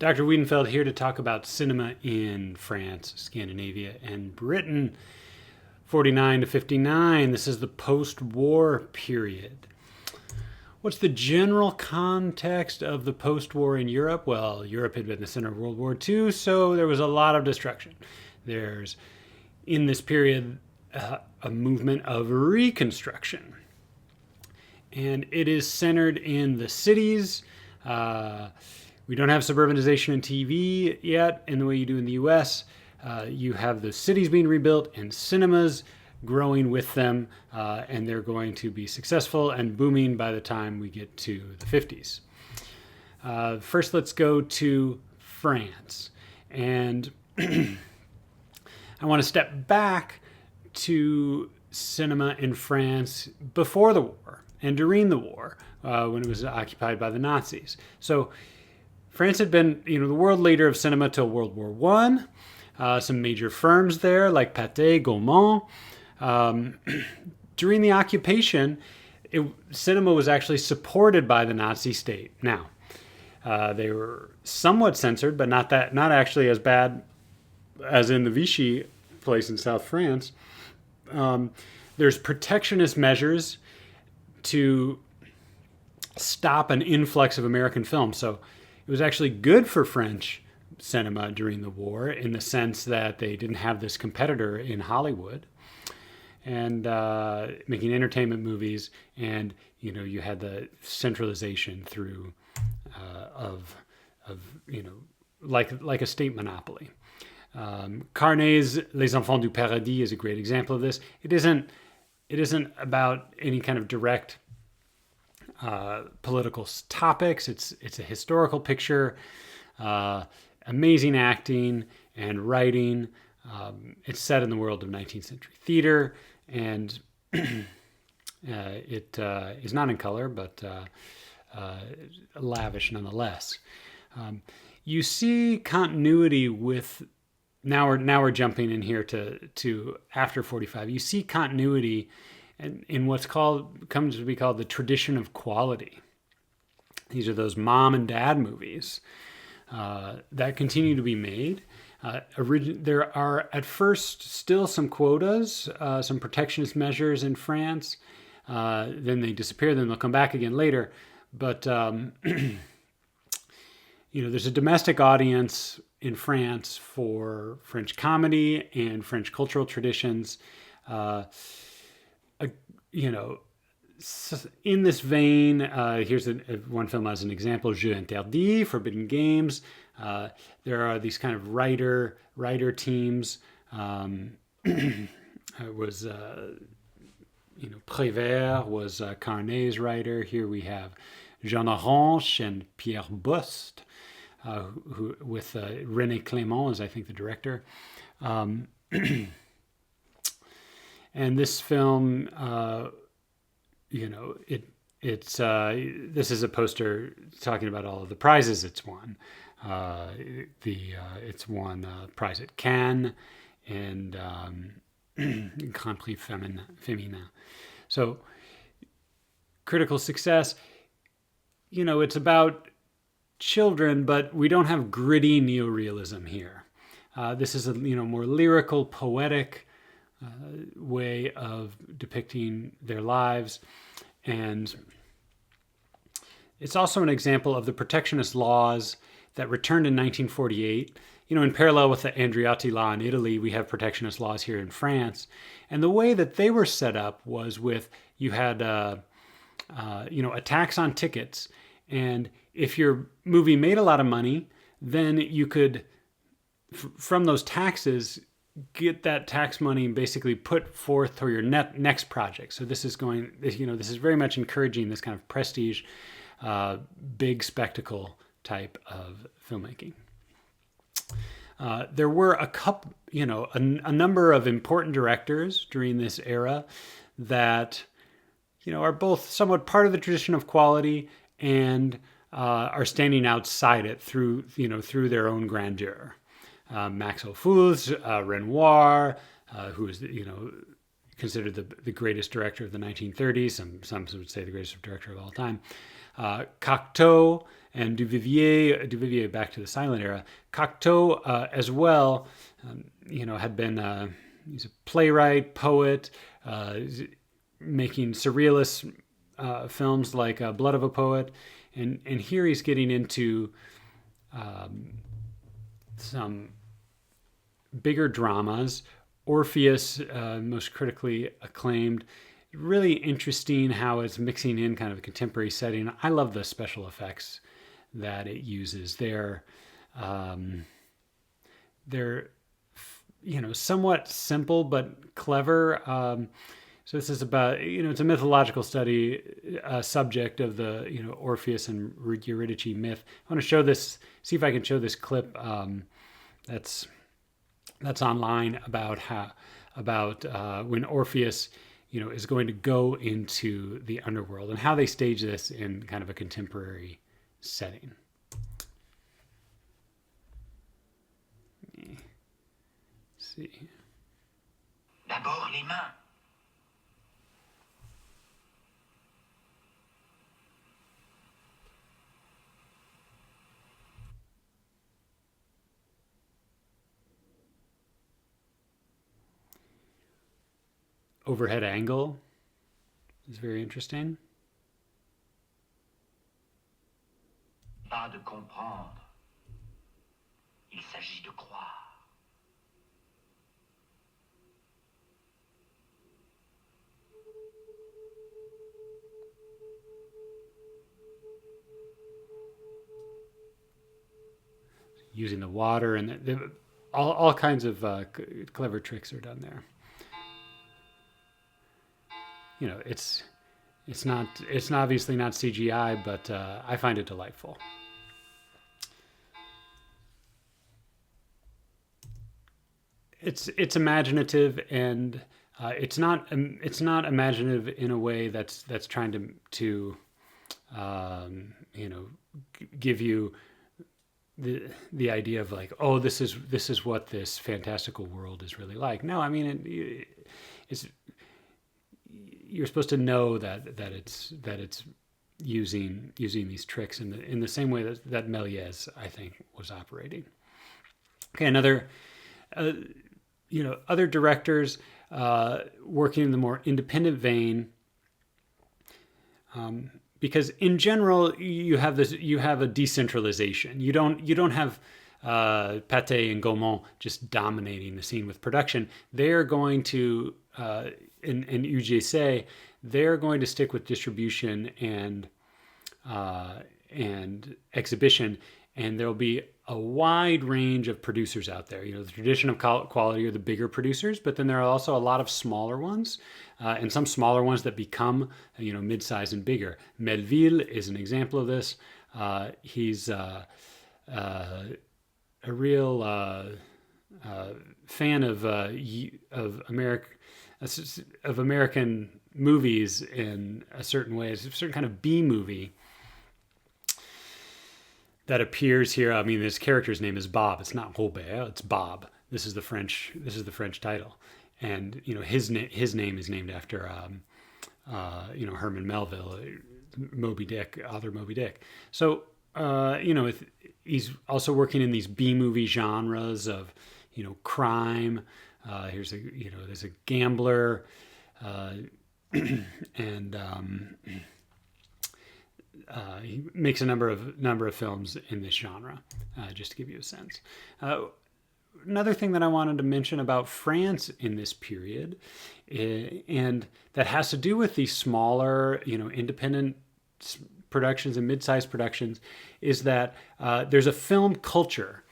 Dr. Wiedenfeld here to talk about cinema in France, Scandinavia, and Britain, 49 to 59. This is the post-war period. What's the general context of the post-war in Europe? Well, Europe had been the center of World War II, so there was a lot of destruction. There's, in this period, a movement of reconstruction. And it is centered in the cities. We don't have suburbanization in TV yet in the way you do in the US. You have the cities being rebuilt and cinemas growing with them, and they're going to be successful and booming by the time we get to the 50s. First, let's go to France. And I want to step back to cinema in France before the war and during the war, when it was occupied by the Nazis. So France had been, the world leader of cinema till World War I. Some major firms there like Pathé, Gaumont. During the occupation, cinema was actually supported by the Nazi state. Now, they were somewhat censored, but not actually as bad as in the Vichy place in South France. There's protectionist measures to stop an influx of American films. So it was actually good for French cinema during the war in the sense that they didn't have this competitor in Hollywood and making entertainment movies, and you had the centralization through like a state monopoly. Carnet's Les Enfants du Paradis is a great example of this. It isn't about any kind of direct political topics. It's a historical picture, amazing acting and writing. It's set in the world of 19th century theater, and it is not in color, but lavish nonetheless. You see continuity with. Now we're jumping in here to after 45. You see continuity in what's comes to be called the tradition of quality. These are those mom and dad movies that continue to be made. There are at first still some quotas, some protectionist measures in France. Then they disappear. Then they'll come back again later. But there's a domestic audience in France for French comedy and French cultural traditions. In this vein, here's one film as an example, Jeux Interdits, Forbidden Games. There are these kind of writer teams. It was, Prévert was Carnet's writer. Here we have Jean Orange and Pierre Bost, who with René Clément as I think the director. And this film, this is a poster talking about all of the prizes it's won. It's won a prize at Cannes and Grand Prix Féminin. So critical success. It's about children, but we don't have gritty neorealism here. This is a more lyrical, poetic way of depicting their lives, and it's also an example of the protectionist laws that returned in 1948. In parallel with the Andreotti law in Italy, we have protectionist laws here in France, and the way that they were set up was you had a tax on tickets, and if your movie made a lot of money, then you could, from those taxes, get that tax money and basically put forth for your next project. So this is very much encouraging this kind of prestige, big spectacle type of filmmaking. There were a number of important directors during this era that, are both somewhat part of the tradition of quality and are standing outside it through their own grandeur. Max Ophuls, Renoir, who is considered the greatest director of the 1930s. Some would say the greatest director of all time. Cocteau and Duvivier back to the silent era. Cocteau as well, had been he's a playwright, poet, making surrealist films like Blood of a Poet, and here he's getting into some bigger dramas. Orpheus, most critically acclaimed. Really interesting how it's mixing in kind of a contemporary setting. I love the special effects that it uses. They're somewhat simple but clever. So this is about, it's a mythological study, subject of the, Orpheus and Eurydice myth. I want to show this, see if I can show this clip that's online about when Orpheus, is going to go into the underworld and how they stage this in kind of a contemporary setting. Let me see. D'abord les mains. Overhead angle is very interesting. Pas de comprendre. Il s'agit de croire. Using the water and all kinds of clever tricks are done there. It's obviously not CGI, but I find it delightful. It's imaginative, and it's not imaginative in a way that's trying to give you the idea of like, oh, this is what this fantastical world is really like. No, I mean it's you're supposed to know that it's using these tricks in the same way that Méliès, I think, was operating. Okay, another other directors working in the more independent vein, because in general you have a decentralization. You don't have Pathé and Gaumont just dominating the scene with production. They're going to in UGC, they're going to stick with distribution and exhibition, and there'll be a wide range of producers out there. The tradition of quality are the bigger producers, but then there are also a lot of smaller ones, and some smaller ones that become mid-size and bigger. Melville is an example of this. He's a real fan of American movies in a certain way. It's a certain kind of B movie that appears here. I mean, this character's name is Bob. It's not Robert. It's Bob. This is the French title, and his name is named after Herman Melville, Moby Dick, author Moby Dick. So he's also working in these B movie genres of crime. There's a gambler, and he makes a number of films in this genre, just to give you a sense. Another thing that I wanted to mention about France in this period, and that has to do with these smaller, independent productions and mid-sized productions, is that there's a film culture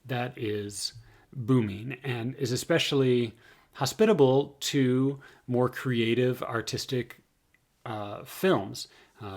that is booming and is especially hospitable to more creative, artistic films.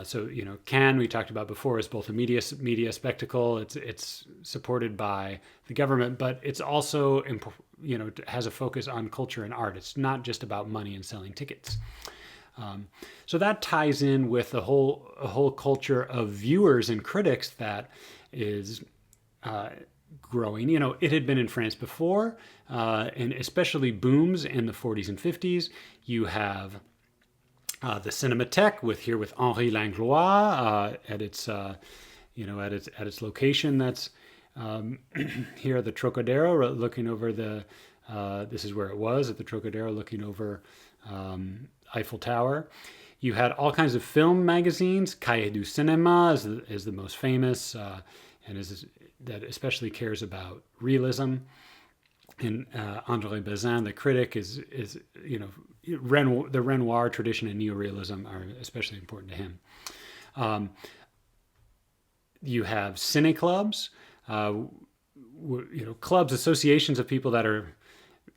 So Cannes, we talked about before, is both a media spectacle. It's supported by the government, but it's also has a focus on culture and art. It's not just about money and selling tickets. So that ties in with a whole culture of viewers and critics that is growing. It had been in France before, and especially booms in the 40s and 50s. You have the Cinémathèque with Henri Langlois at its at its location. That's here at the Trocadero, looking over the. This is where it was at the Trocadero, looking over Eiffel Tower. You had all kinds of film magazines. Cahiers du Cinéma is the most famous, and that especially cares about realism. And André Bazin, the critic, is the Renoir tradition and neorealism are especially important to him. You have cine clubs, clubs, associations of people that are,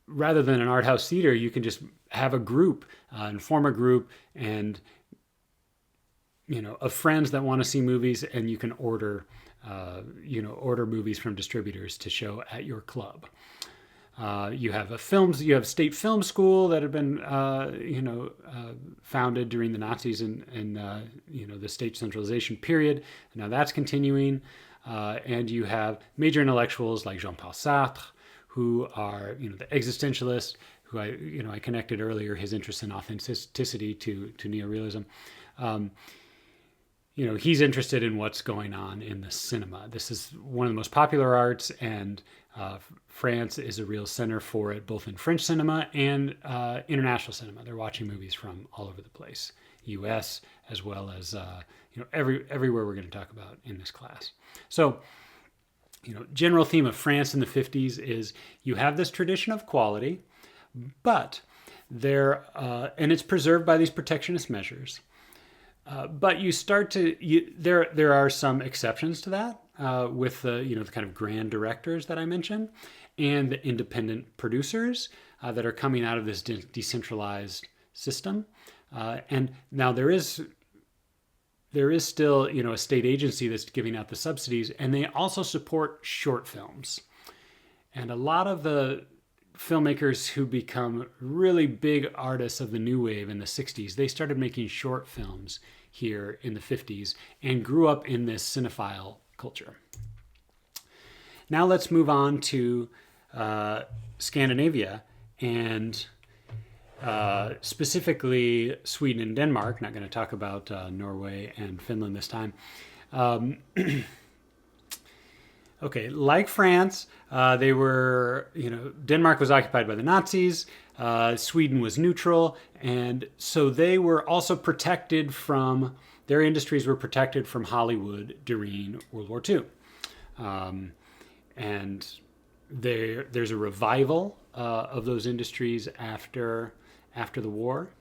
rather than an art house theater, you can just have a group and form a group and of friends that want to see movies, and you can order movies from distributors to show at your club. You have state film school that have been founded during the Nazis and the state centralization period. Now that's continuing, and you have major intellectuals like Jean-Paul Sartre, who are the existentialists, who I connected earlier his interest in authenticity to neorealism. He's interested in what's going on in the cinema. This is one of the most popular arts, and France is a real center for it, both in French cinema and international cinema. They're watching movies from all over the place, U.S. as well as everywhere we're going to talk about in this class. So, general theme of France in the 50s is you have this tradition of quality, but there and it's preserved by these protectionist measures. But you start to there are some exceptions to that with the kind of grand directors that I mentioned, and the independent producers that are coming out of this decentralized system. And now there is still a state agency that's giving out the subsidies, and they also support short films. And a lot of the filmmakers who become really big artists of the new wave in the 60s, they started making short films here in the 50s and grew up in this cinephile culture. Now let's move on to Scandinavia, and specifically Sweden and Denmark. Not going to talk about Norway and Finland this time. Okay, like France, they were, Denmark was occupied by the Nazis, Sweden was neutral, and so they were also protected from, their industries were protected from Hollywood during World War II. And there's a revival of those industries after the war.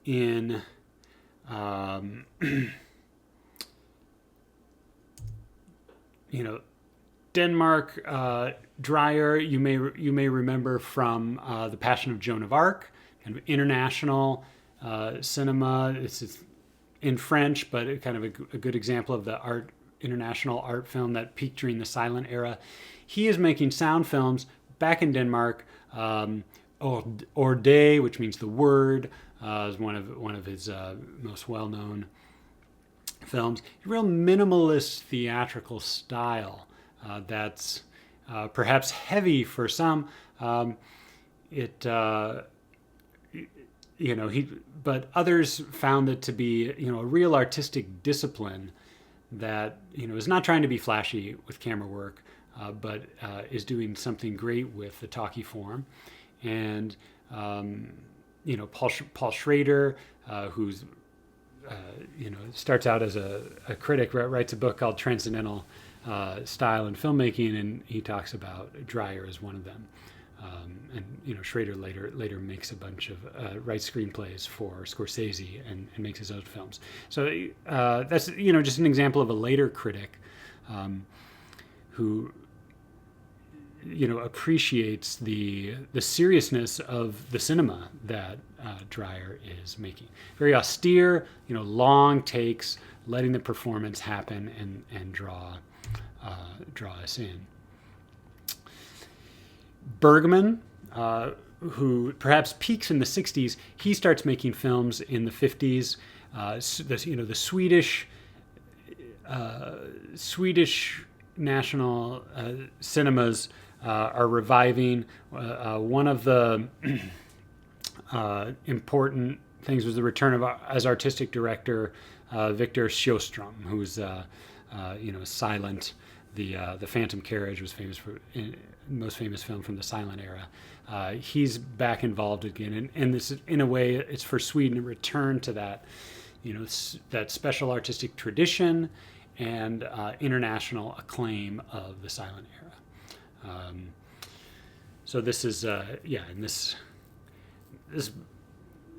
In Denmark, Dreyer, you may remember from The Passion of Joan of Arc, kind of international cinema. It's in French, but kind of a good example of the international art film that peaked during the silent era. He is making sound films back in Denmark. Orde, which means the word, is one of his most well-known films. A real minimalist theatrical style that's perhaps heavy for some. But others found it to be a real artistic discipline that is not trying to be flashy with camera work, but is doing something great with the talkie form. And Paul Schrader, who's starts out as a critic, writes a book called Transcendental Style in Filmmaking, and he talks about Dreyer as one of them. And Schrader later makes a bunch of writes screenplays for Scorsese and makes his own films. So that's just an example of a later critic who appreciates the seriousness of the cinema that Dreyer is making. Very austere, long takes, letting the performance happen and draw us in. Bergman, who perhaps peaks in the 60s, he starts making films in the 50s. The Swedish national cinemas are reviving. One of the important things was the return of, as artistic director, Victor Sjöström, who's silent. The Phantom Carriage was famous for most famous film from the silent era. He's back involved again, and this, in a way, it's for Sweden to return to that, that special artistic tradition and international acclaim of the silent era. So this is, and this,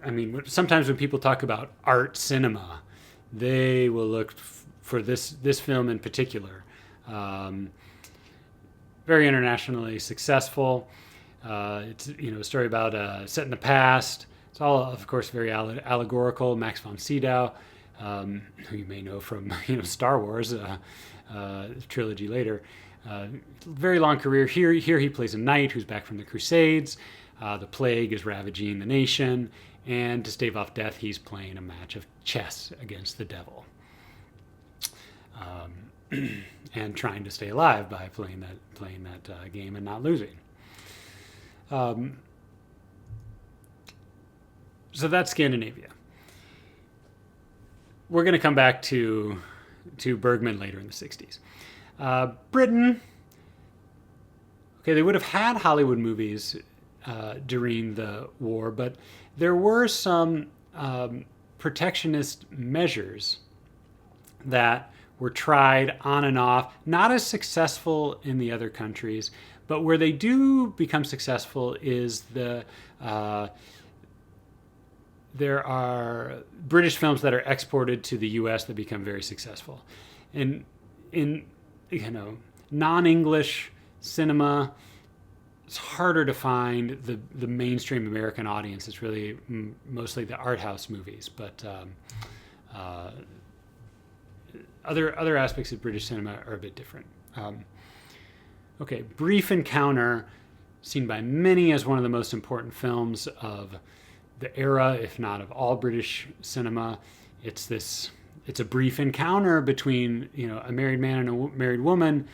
I mean, sometimes when people talk about art cinema, they will look for this film in particular. Very internationally successful. It's a story about set in the past. It's all, of course, very allegorical. Max von Sydow, who you may know from Star Wars trilogy later. Very long career. Here he plays a knight who's back from the Crusades. The plague is ravaging the nation, and to stave off death, he's playing a match of chess against the devil. And trying to stay alive by playing that game and not losing. So that's Scandinavia. We're going to come back to Bergman later in the 60s. Britain, okay, they would have had Hollywood movies during the war, but there were some protectionist measures that were tried on and off, not as successful in the other countries, but where they do become successful is there are British films that are exported to the U.S. that become very successful. In non-English cinema, it's harder to find the mainstream American audience. It's really mostly the art house movies, but other aspects of British cinema are a bit different. Okay, Brief Encounter, seen by many as one of the most important films of the era, if not of all British cinema. It's a brief encounter between a married man and a married woman,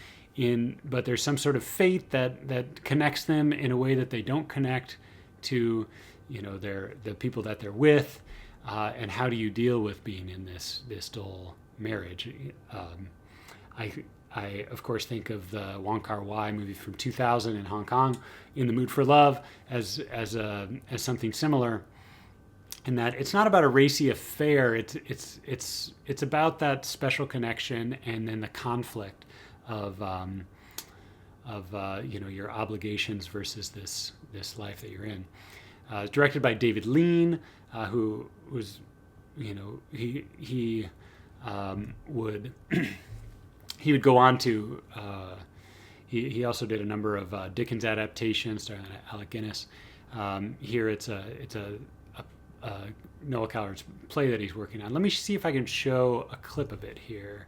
but there's some sort of fate that connects them in a way that they don't connect to the people that they're with, and how do you deal with being in this dull marriage. I of course think of the Wong Kar-wai movie from 2000 in Hong Kong, In the Mood for Love, as something similar, in that it's not about a racy affair. It's about that special connection and then the conflict of your obligations versus this life that you're in. Directed by David Lean, who was he would go on to he also did a number of Dickens adaptations starring Alec Guinness. Here it's a Noel Coward's play that he's working on. Let me see if I can show a clip of it here.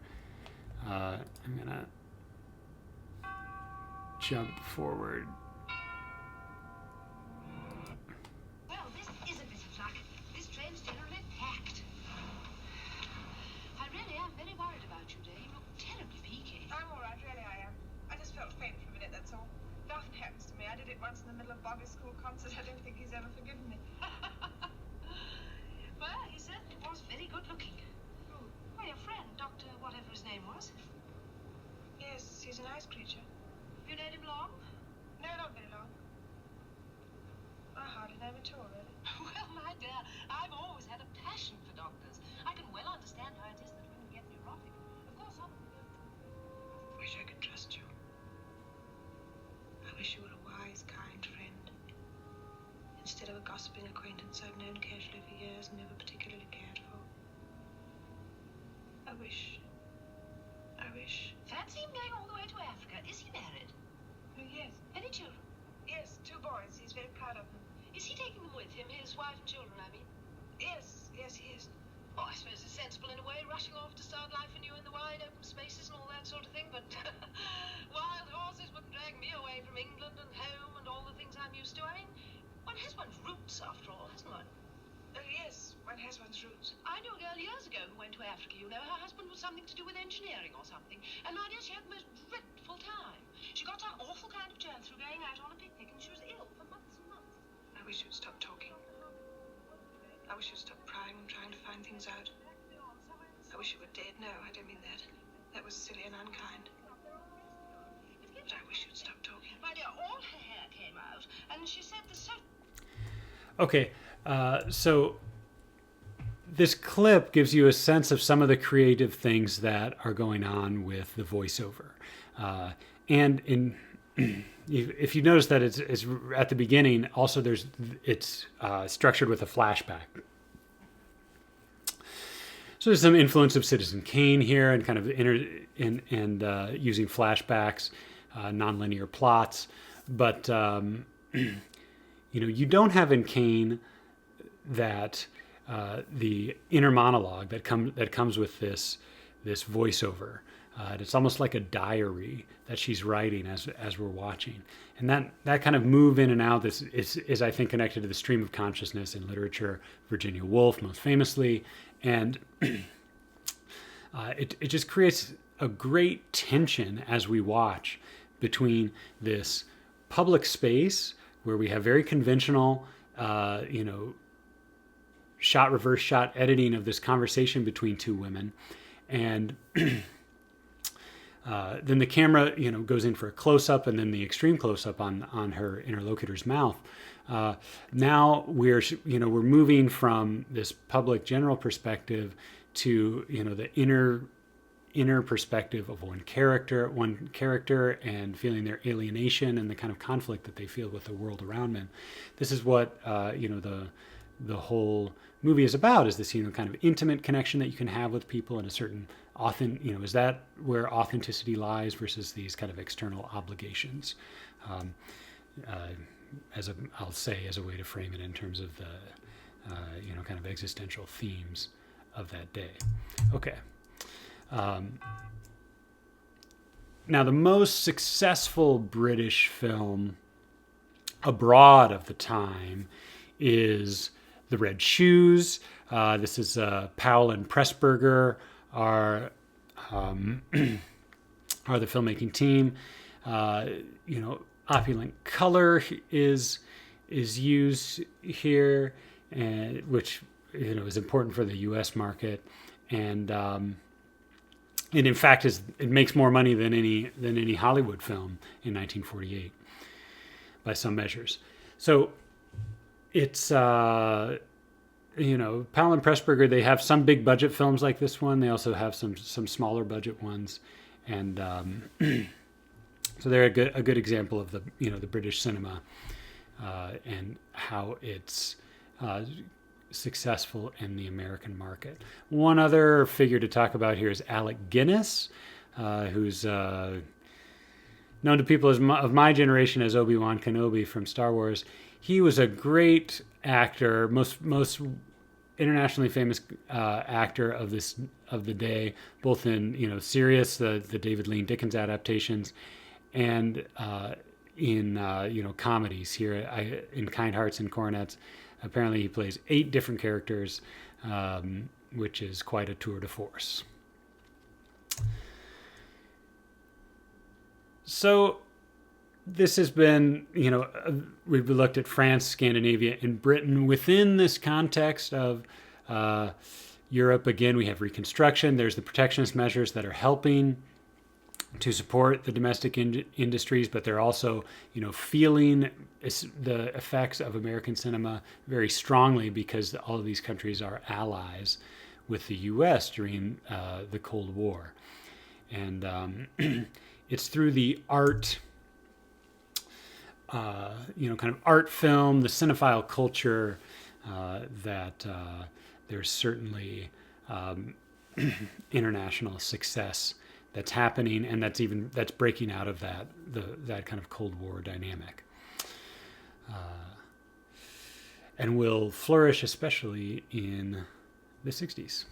I'm gonna jump forward. Well, this is a bit of luck. This train's generally packed. I really am very worried about you, Dave. You look terribly peaky. I'm all right, really I am. I just felt faint for a minute, that's all. Nothing happens to me. I did it once in the middle of Bobby's school concert. I don't think he's ever forgiven me. Well, he certainly was very good looking. Who? Well, your friend, Dr. whatever his name was. Yes, he's a nice creature. You known him long? No, not very long. I hardly know him at all, really. Well, my dear, I've always had a passion for doctors. I can well understand how it is that women get neurotic. Of course, some of them don't. Wish I could trust you. I wish you were a wise, kind friend. Instead of a gossiping acquaintance I've known casually for years and never particularly cared for. I wish. Fancy him going all the way to Africa. Is he married? Oh, yes. Any children? Yes, 2 boys. He's very proud of them. Is he taking them with him, his wife and children, I mean? Yes, he is. Oh, I suppose it's sensible in a way, rushing off to start life anew in the wide open spaces and all that sort of thing, but wild horses wouldn't drag me away from England and home and all the things I'm used to. I mean, one has one's roots, after all, hasn't one? Oh, yes, one has one's roots. I knew a girl years ago who went to Africa, you know. Her husband was something to do with engineering or something. And my dear, she had the most dreadful time. She got some awful kind of turn through going out on a picnic, and she was ill for months and months. I wish you'd stop talking. I wish you'd stop prying and trying to find things out. I wish you were dead. No, I don't mean that. That was silly and unkind. But I wish you'd stop talking. My dear, all her hair came out, and she said the so. Okay, so this clip gives you a sense of some of the creative things that are going on with the voiceover. And if you notice that it's at the beginning, also it's structured with a flashback. So there's some influence of Citizen Kane here, and kind of using flashbacks, nonlinear plots. But you don't have in Kane that the inner monologue that comes with this voiceover. It's almost like a diary that she's writing as we're watching, and that kind of move in and out is I think connected to the stream of consciousness in literature. Virginia Woolf most famously, and it just creates a great tension as we watch between this public space where we have very conventional, reverse shot editing of this conversation between two women, and then the camera, goes in for a close-up, and then the extreme close-up on her interlocutor's mouth. Now we're moving from this public general perspective to the inner perspective of one character, and feeling their alienation and the kind of conflict that they feel with the world around them. This is what the whole movie is about, is this kind of intimate connection that you can have with people, and a certain is that where authenticity lies versus these kind of external obligations, as a way to frame it in terms of the kind of existential themes of that day. Okay. Now, the most successful British film abroad of the time is The Red Shoes. This is Powell and Pressburger are the filmmaking team. Opulent color is used here, and which is important for the U.S. market, and in fact it makes more money than any Hollywood film in 1948 by some measures. So it's Powell and Pressburger, they have some big budget films like this one. They also have some smaller budget ones, and so they're a good example of the British cinema and how it's successful in the American market. One other figure to talk about here is Alec Guinness, who's known to people of my generation as Obi-Wan Kenobi from Star Wars. He was a great actor, most internationally famous actor of the day, both in Sirius, the David Lean Dickens adaptations, and in comedies here in Kind Hearts and Coronets. Apparently he plays 8 different characters, which is quite a tour de force. So this has been, we've looked at France, Scandinavia, and Britain. Within this context of Europe, again, we have Reconstruction. There's the protectionist measures that are helping to support the domestic industries, but they're also, feeling the effects of American cinema very strongly because all of these countries are allies with the U.S. during the Cold War. And it's through the art, kind of art film, the cinephile culture, that there's certainly international success that's happening, and that's breaking out of that kind of Cold War dynamic, and will flourish especially in the 60s.